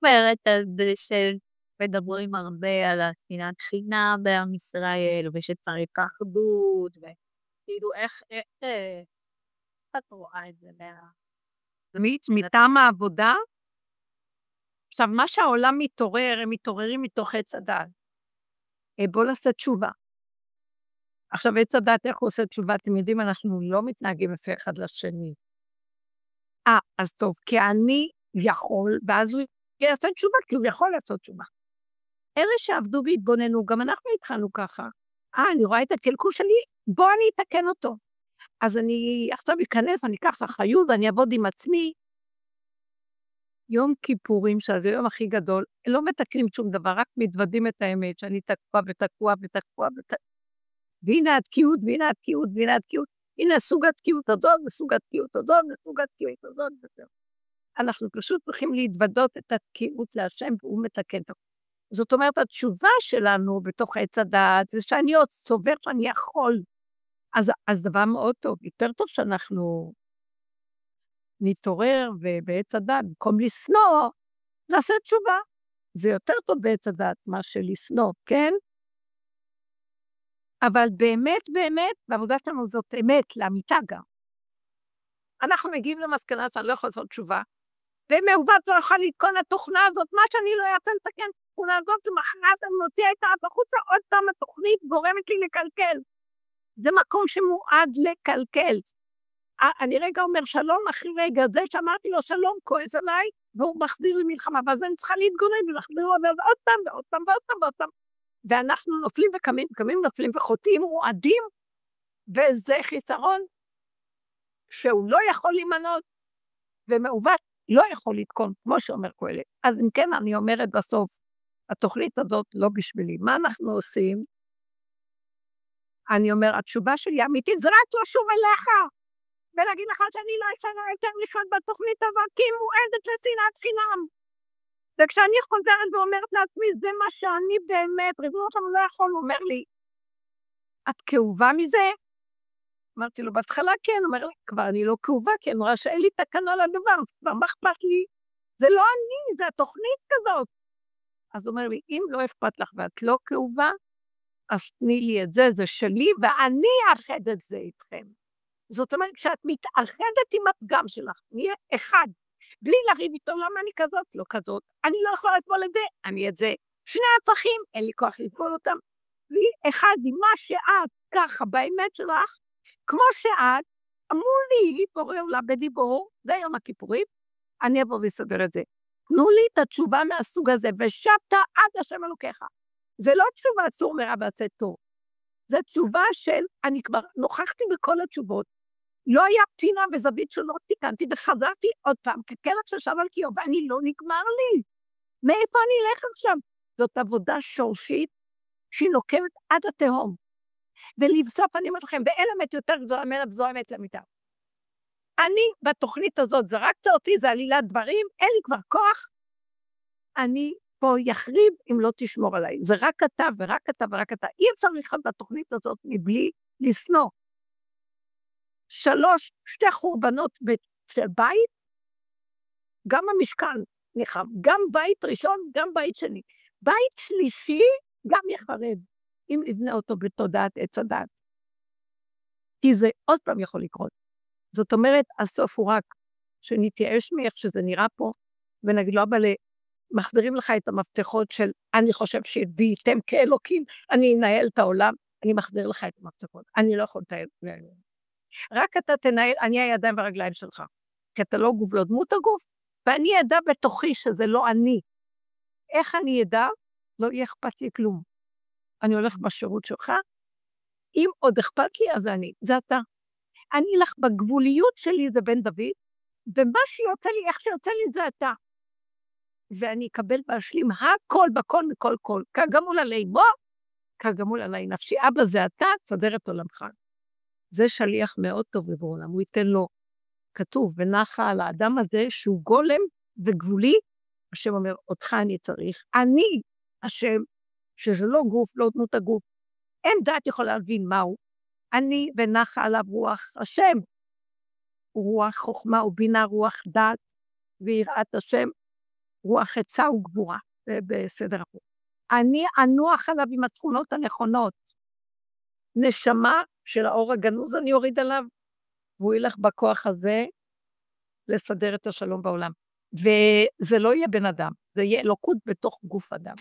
אומרת על זה שמדברים הרבה על השנאת חינם בעם ישראל, ושצריך אחדות, וכאילו איך את רואה את זה מטעם העבודה? עכשיו, מה שהעולם מתעורר, הם מתעוררים מתוך עץ הדת. בוא נעשה תשובה. עכשיו, עץ הדת, איך הוא עושה תשובה? אתם יודעים, אנחנו לא מתנהגים לפי אחד לשני. אז טוב, כי אני יכול, ואז הוא יעשה תשובה, כי הוא יכול לעשות תשובה. אלה שעבדו והתבוננו, גם אנחנו התחלנו ככה. אני רואה את הקלקול שלי, בוא אני אתקן אותו. אז אני עכשיו אכנס, אני אקח אחריות, ואני אעבוד עם עצמי. יום כיפורים, שזה היום הכי גדול, לא מתקנים שום דבר, רק מתוודים את האמת, שאני תקוע, והנה התקיעות, והנה התקיעות, והנה התקיעות, הנה סוג התקיעות הזאת, וסוג התקיעות הזאת, וסוג התקיעות הזאת, וזהו. אנחנו פשוט צריכים להתוודות את התקיעות להשם, והוא מתקן את הכל. זאת אומרת, התשובה שלנו בתוך עץ הדעת, זה שאני עוד סובר שאני יכול. אז דבר מאוד טוב, יותר טוב שאנחנו נתעורר ובעץ הדעת, במקום לשנוא, נעשה תשובה. זה יותר טוב בעץ הדעת, מה שלשנוא, כן? אבל באמת, בעבודה שלנו זאת אמת, לאמיתה גם. אנחנו מגיעים למסקנה שאני לא יכול לעשות תשובה, ומעוות לא יכול להתכון התוכנה הזאת, מה שאני לא אעשה לתקן תוכנה הזאת, זה מחרת, אני מוציאה את החוצה, עוד פעם התוכנית גורמת לי לקלקל. זה מקום שמועד לקלקל. אני רגע אומר שלום, אחרי רגע זה שאמרתי לו שלום, כועס עליי, והוא מחזיר לי מלחמה, ואז אני צריכה להתגונן ולהחזיר לו עוד פעם ועוד פעם ועוד פעם ועוד פעם. ואנחנו נופלים וקמים, נופלים וחוטאים, מועדים, וזה חיסרון שהוא לא יכול להימנות, ומעוות לא יכול לתקון, כמו שאומר קהלת. אז אם כן, אני אומרת בסוף, התוכנית הזאת לא בשבילי. מה אנחנו עושים? אני אומר, התשובה שלי אמיתית, זה רק לשוב אליך, ולהגיד לך שאני לא אשנה יותר לשעות בתוכנית הזאת, כי היא מועדת לשנאת חינם. וכשאני חוזרת ואומרת לעצמי, זה מה שאני באמת, ריבונו שלנו לא יכול, הוא אומר לי, את כאובה מזה? אמרתי לו, בהתחלה כן, אומר לי, כבר אני לא כאובה, כי אני רואה שאין לי תקנה לדבר, כבר מה אכפת לי? זה לא אני, זה התוכנית כזאת. אז הוא אומר לי, אם לא אכפת לך ואת לא כאובה, אז תני לי את זה, זה שלי, ואני אאחד את זה איתכם. זאת אומרת, כשאת מתאחדת עם הפגם שלך, נהיה אחד, בלי לריב איתו, למה אני כזאת? לא כזאת. אני לא יכולה לטבול את זה, אני את זה. שני הפכים, אין לי כוח לטבול אותם. בלי אחד עם מה שאת ככה באמת שלך, כמו שאת, אמרו לי, בורא עולם בדיבור, זה יום הכיפורים, אני אבוא ויסדר את זה. תנו לי את התשובה מהסוג הזה, ושבת עד השם אלוקיך. זה לא תשובה צור מרע ועשה טוב. זה תשובה של, אני כבר נוכחתי בכל התשובות, לא היה פינה וזווית שלא תיקנתי, וחזרתי עוד פעם, ככלב ששב על קיו, ואני לא נגמר לי. מאיפה אני אלך עכשיו? זאת עבודה שורשית, שהיא נוקמת עד התהום. ולבסוף אני אומרת לכם, ואין אמת יותר גדולה ממנה, וזו אמת לאמיתה. אני בתוכנית הזאת זרקת אותי, זה עלילת דברים, אין לי כבר כוח, אני פה יחריב אם לא תשמור עליי. זה רק אתה ורק אתה ורק אתה. אי אפשר לחיות בתוכנית הזאת מבלי לשנוא. שתי חורבנות של בית, גם המשכן נחרב, גם בית ראשון, גם בית שני. בית שלישי גם יחרב, אם נבנה אותו בתודעת עץ הדת. כי זה עוד פעם יכול לקרות. זאת אומרת, הסוף הוא רק שנתייאש מאיך שזה נראה פה, ונגיד לו, אבל מחזירים לך את המפתחות של, אני חושב שהבאתם כאלוקים, אני אנהל את העולם, אני מחזיר לך את המפתחות. אני לא יכול לתאר. רק אתה תנהל, אני הידיים והרגליים שלך. כי אתה לא גוף, לא דמות הגוף, ואני ידע בתוכי שזה לא אני. איך אני ידע? לא יהיה אכפת לי כלום. אני הולך בשירות שלך, אם עוד אכפת לי, אז זה אתה. אני אלך בגבוליות שלי, זה בן דוד, ומה שיוצא לי, איך שיוצא לי, זה אתה. ואני אקבל בהשלים הכל בכל מכל כל, כגמול עלי בו, כגמול עלי נפשי. אבא זה אתה, תסדר את עולמך. זה שליח מאוד טוב לבורא, הוא ייתן לו כתוב ונחה על האדם הזה שהוא גולם וגבולי, השם אומר, אותך אני צריך, אני השם, שזה לא גוף, לא דמות הגוף, אין דעת יכולה להבין מהו, אני ונחה עליו רוח השם, רוח חוכמה ובינה, רוח דעת ויראת השם, רוח עצה וגבורה, זה בסדר החוק. אני אנוח עליו עם התכונות הנכונות. נשמה של האור הגנוז אני אוריד עליו, והוא ילך בכוח הזה לסדר את השלום בעולם. וזה לא יהיה בן אדם, זה יהיה אלוקות בתוך גוף אדם.